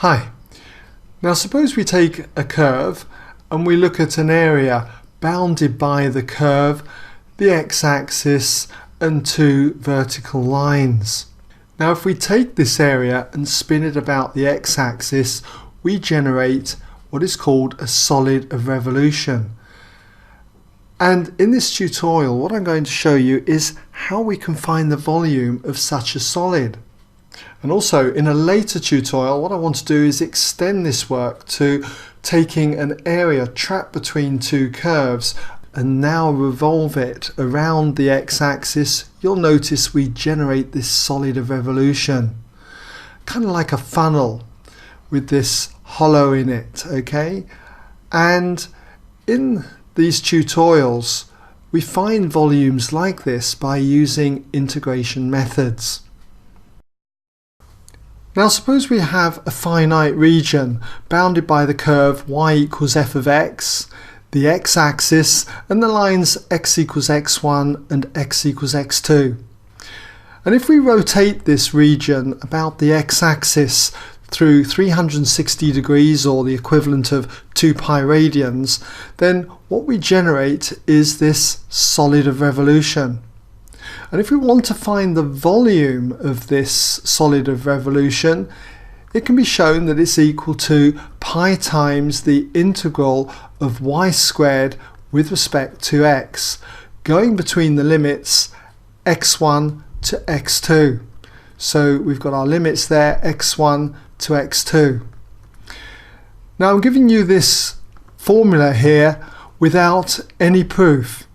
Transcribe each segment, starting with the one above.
Hi. Now suppose we take a curve and we look at an area bounded by the curve, the x-axis and two vertical lines. Now if we take this area and spin it about the x-axis, we generate what is called a solid of revolution. And in this tutorial what I'm going to show you is how we can find the volume of such a solid. And also in a later tutorial what I want to do is extend this work to taking an area trapped between two curves and now revolve it around the x-axis. You'll notice we generate this solid of revolution, kind of like a funnel with this hollow in it, okay? And in these tutorials we find volumes like this by using integration methods. Now suppose we have a finite region bounded by the curve y equals f of x, the x-axis and the lines x equals x1 and x equals x2. And if we rotate this region about the x-axis through 360 degrees or the equivalent of 2 pi radians, then what we generate is this solid of revolution. And if we want to find the volume of this solid of revolution, it can be shown that it's equal to pi times the integral of y squared with respect to x, going between the limits x1 to x2. So we've got our limits there, x1 to x2. Now I'm giving you this formula here without any proof.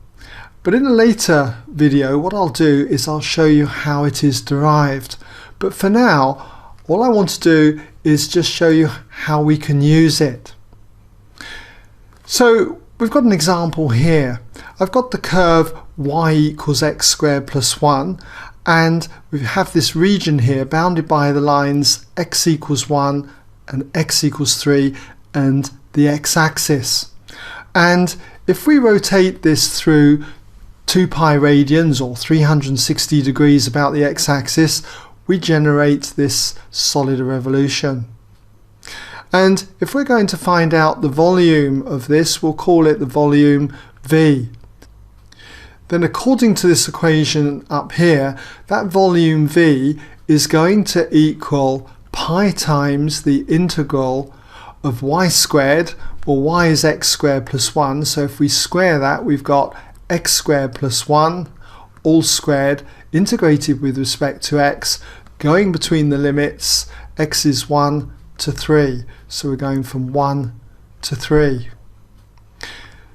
But in a later video what I'll do is I'll show you how it is derived. But for now all I want to do is just show you how we can use it. So we've got an example here. I've got the curve y equals x squared plus 1 and we have this region here bounded by the lines x equals 1 and x equals 3 and the x-axis. And if we rotate this through 2 pi radians or 360 degrees about the x-axis, we generate this solid of revolution. And if we're going to find out the volume of this, we'll call it the volume V. Then according to this equation up here, that volume V is going to equal pi times the integral of y squared, or y is x squared plus 1, so if we square that we've got x squared plus 1 all squared integrated with respect to x, going between the limits x is 1 to 3, so we're going from 1 to 3.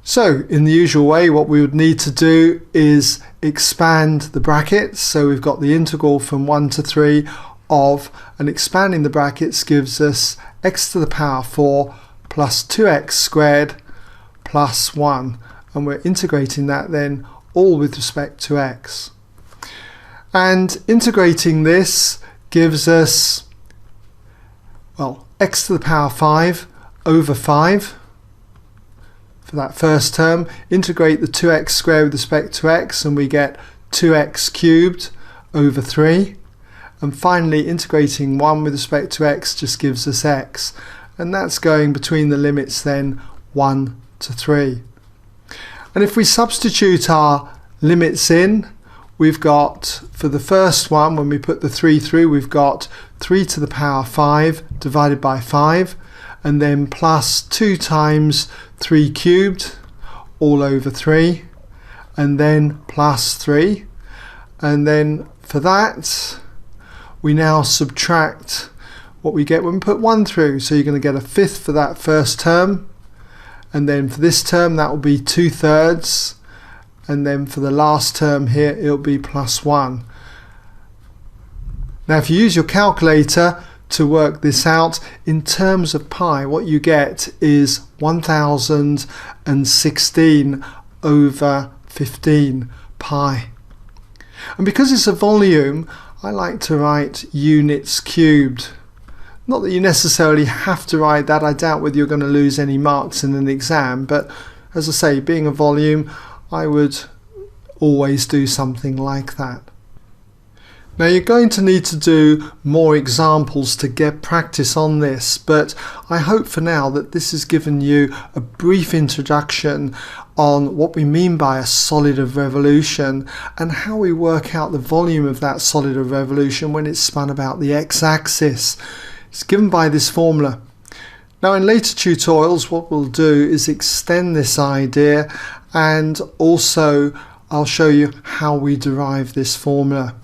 So in the usual way what we would need to do is expand the brackets, so we've got the integral from 1 to 3 of, and expanding the brackets gives us x to the power 4 plus 2x squared plus 1. And we're integrating that then all with respect to x. And integrating this gives us, well, x to the power 5 over 5 for that first term. Integrate the 2x squared with respect to x and we get 2x cubed over 3. And finally integrating 1 with respect to x just gives us x. And that's going between the limits then 1 to 3. And if we substitute our limits in, we've got, for the first one, when we put the 3 through, we've got 3 to the power 5 divided by 5, and then plus 2 times 3 cubed, all over 3, and then plus 3. And then for that, we now subtract what we get when we put 1 through. So you're going to get a fifth for that first term. And then for this term that will be 2/3, and then for the last term here it'll be plus 1. Now if you use your calculator to work this out in terms of pi, what you get is 1016 over 15 pi. And because it's a volume, I like to write units cubed. Not that you necessarily have to write that. I doubt whether you're going to lose any marks in an exam, but as I say, being a volume, I would always do something like that. Now you're going to need to do more examples to get practice on this, but I hope for now that this has given you a brief introduction on what we mean by a solid of revolution and how we work out the volume of that solid of revolution when it's spun about the x-axis. It's given by this formula. Now in later tutorials what we'll do is extend this idea, and also I'll show you how we derive this formula.